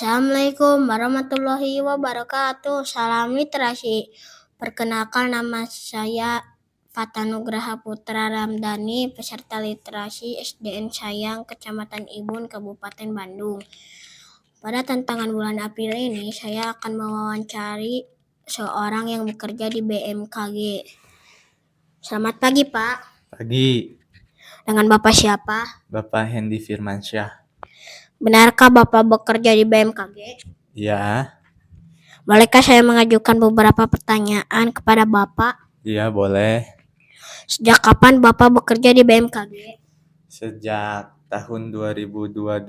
Assalamualaikum warahmatullahi wabarakatuh. Salam literasi. Perkenalkan, nama saya Fatanugraha Putra Ramdhani, peserta literasi SDN Sayang, Kecamatan Ibun, Kabupaten Bandung. Pada tantangan bulan April ini, saya akan mewawancari seorang yang bekerja di BMKG. Selamat pagi, Pak. Pagi, Dengan Bapak siapa? Bapak Hendy Firmansyah. Benarkah Bapak bekerja di BMKG? Ya, Bolehkah saya mengajukan beberapa pertanyaan kepada Bapak? iya boleh. Sejak kapan Bapak bekerja di BMKG? Sejak tahun 2022,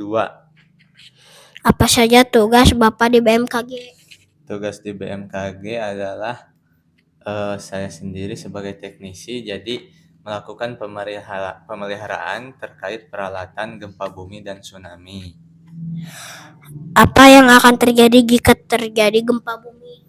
Apa saja tugas Bapak di BMKG? tugas di BMKG adalah saya sendiri sebagai teknisi, jadi melakukan pemeliharaan terkait peralatan gempa bumi dan tsunami. Apa yang akan terjadi jika terjadi gempa bumi?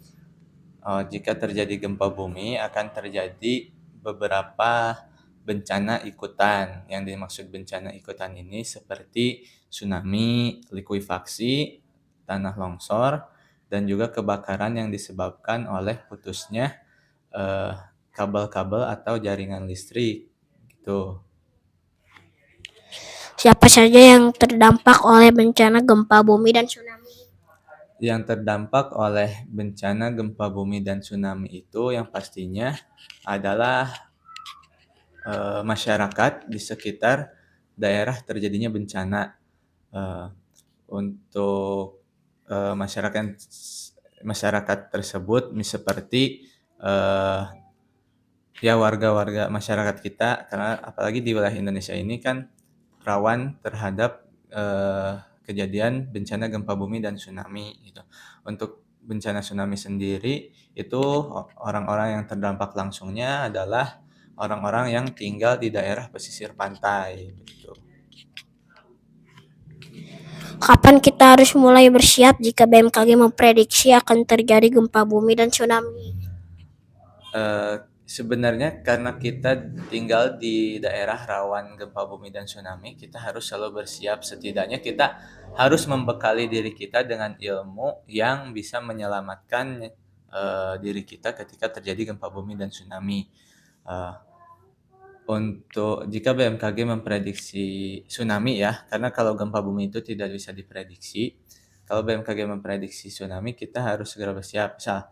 Jika terjadi gempa bumi, akan terjadi beberapa bencana ikutan. Yang dimaksud bencana ikutan ini seperti tsunami, likuifaksi, tanah longsor, dan juga kebakaran yang disebabkan oleh putusnya kabel-kabel atau jaringan listrik. Gitu. Siapa saja yang terdampak oleh bencana gempa bumi dan tsunami? Yang terdampak oleh bencana gempa bumi dan tsunami itu yang pastinya adalah masyarakat di sekitar daerah terjadinya bencana. Untuk masyarakat tersebut seperti ya warga-warga masyarakat kita, karena apalagi di wilayah Indonesia ini kan rawan terhadap kejadian bencana gempa bumi dan tsunami gitu. Untuk bencana tsunami sendiri itu orang-orang yang terdampak langsungnya adalah orang-orang yang tinggal di daerah pesisir pantai gitu. Kapan kita harus mulai bersiap jika BMKG memprediksi akan terjadi gempa bumi dan tsunami? Sebenarnya karena kita tinggal di daerah rawan gempa bumi dan tsunami, kita harus selalu bersiap. Setidaknya kita harus membekali diri kita dengan ilmu yang bisa menyelamatkan diri kita ketika terjadi gempa bumi dan tsunami. Untuk jika BMKG memprediksi tsunami ya, karena kalau gempa bumi itu tidak bisa diprediksi. Kalau BMKG memprediksi tsunami, kita harus segera bersiap. Misal,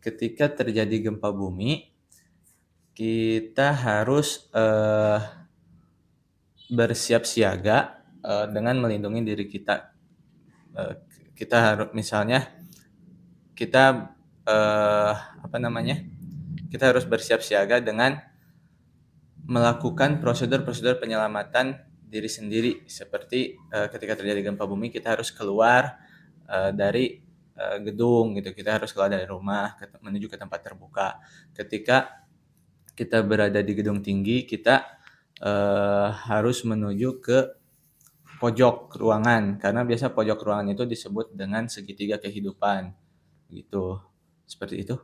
ketika terjadi gempa bumi, kita harus bersiap siaga dengan melindungi diri kita. Kita harus misalnya kita kita harus bersiap siaga dengan melakukan prosedur-prosedur penyelamatan diri sendiri, seperti ketika terjadi gempa bumi kita harus keluar dari gedung gitu, kita harus keluar dari rumah menuju ke tempat terbuka. Ketika kita berada di gedung tinggi, kita harus menuju ke pojok ruangan, karena biasa pojok ruangan itu disebut dengan segitiga kehidupan gitu. Seperti itu.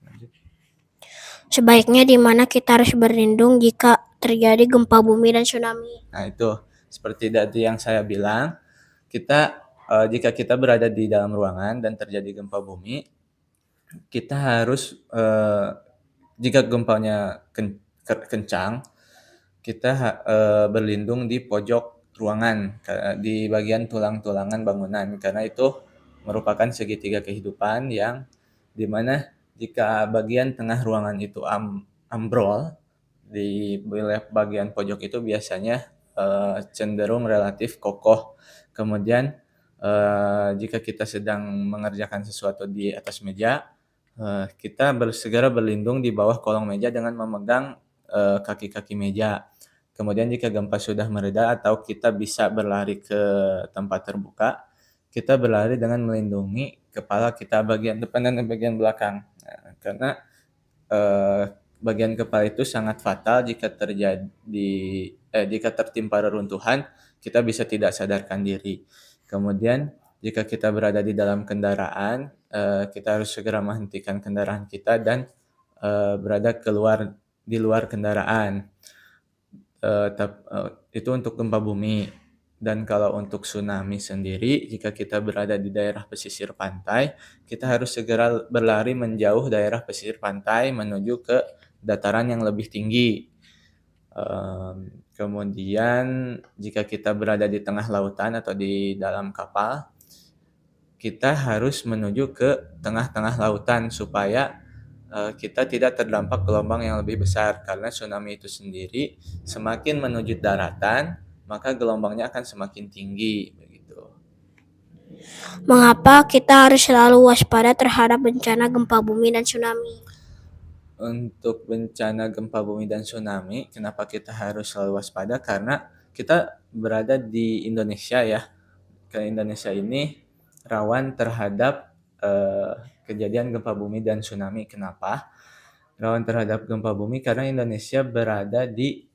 Lanjut. Sebaiknya di mana kita harus berlindung jika terjadi gempa bumi dan tsunami? Nah, itu seperti tadi yang saya bilang, kita jika kita berada di dalam ruangan dan terjadi gempa bumi, kita harus jika gempanya kencang, kita berlindung di pojok ruangan, di bagian tulang-tulangan bangunan, karena itu merupakan segitiga kehidupan yang dimana jika bagian tengah ruangan itu ambrol, di bagian pojok itu biasanya cenderung relatif kokoh. Kemudian jika kita sedang mengerjakan sesuatu di atas meja, kita segera berlindung di bawah kolong meja dengan memegang kaki-kaki meja. Kemudian jika gempa sudah mereda atau kita bisa berlari ke tempat terbuka, kita berlari dengan melindungi kepala kita bagian depan dan bagian belakang. Karena bagian kepala itu sangat fatal jika tertimpa reruntuhan, kita bisa tidak sadarkan diri. Kemudian jika kita berada di dalam kendaraan, kita harus segera menghentikan kendaraan kita dan berada di luar kendaraan. Itu untuk gempa bumi. Dan kalau untuk tsunami sendiri, jika kita berada di daerah pesisir pantai, kita harus segera berlari menjauh daerah pesisir pantai menuju ke dataran yang lebih tinggi. Kemudian jika kita berada di tengah lautan atau di dalam kapal, kita harus menuju ke tengah-tengah lautan supaya kita tidak terdampak gelombang yang lebih besar, karena tsunami itu sendiri semakin menuju daratan, maka gelombangnya akan semakin tinggi begitu. Mengapa kita harus selalu waspada terhadap bencana gempa bumi dan tsunami? Untuk bencana gempa bumi dan tsunami, kenapa kita harus selalu waspada? Karena kita berada di Indonesia ya. Ke Indonesia ini rawan terhadap kejadian gempa bumi dan tsunami. Kenapa? Rawan terhadap gempa bumi karena Indonesia berada di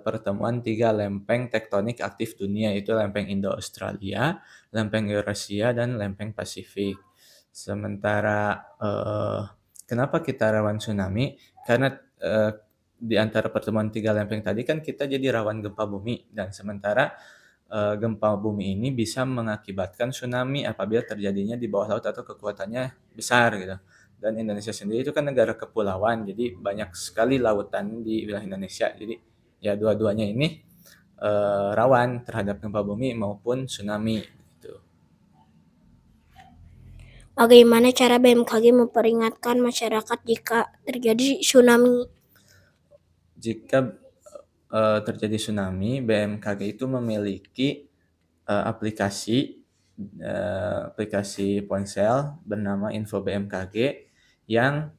pertemuan 3 lempeng tektonik aktif dunia, yaitu lempeng Indo-Australia, lempeng Eurasia, dan lempeng Pasifik. Sementara kenapa kita rawan tsunami? Karena di antara pertemuan 3 lempeng tadi kan kita jadi rawan gempa bumi, dan sementara gempa bumi ini bisa mengakibatkan tsunami apabila terjadinya di bawah laut atau kekuatannya besar gitu. Dan Indonesia sendiri itu kan negara kepulauan, jadi banyak sekali lautan di wilayah Indonesia. Jadi ya dua-duanya ini rawan terhadap gempa bumi maupun tsunami gitu. Bagaimana cara BMKG memperingatkan masyarakat jika terjadi tsunami? Jika terjadi tsunami, BMKG itu memiliki aplikasi ponsel bernama Info BMKG yang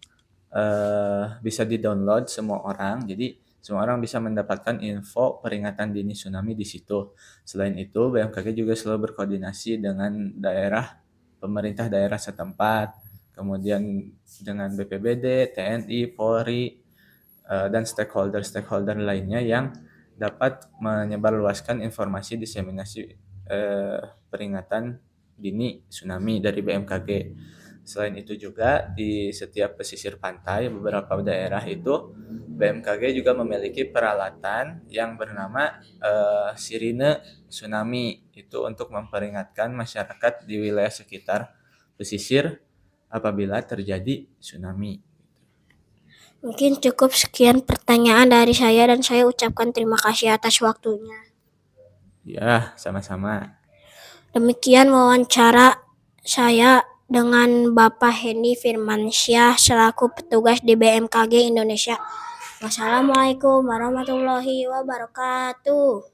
bisa di-download semua orang. Jadi semua orang bisa mendapatkan info peringatan dini tsunami di situ. Selain itu, BMKG juga selalu berkoordinasi dengan pemerintah daerah setempat, kemudian dengan BPBD, TNI, Polri, dan stakeholder lainnya yang dapat menyebarluaskan informasi diseminasi peringatan dini tsunami dari BMKG. Selain itu juga di setiap pesisir pantai beberapa daerah itu BMKG juga memiliki peralatan yang bernama sirine tsunami, itu untuk memperingatkan masyarakat di wilayah sekitar pesisir apabila terjadi tsunami. Mungkin cukup sekian pertanyaan dari saya dan saya ucapkan terima kasih atas waktunya. Ya, sama-sama. Demikian wawancara saya dengan Bapak Hendy Firmansyah selaku petugas di BMKG Indonesia. Wassalamualaikum warahmatullahi wabarakatuh.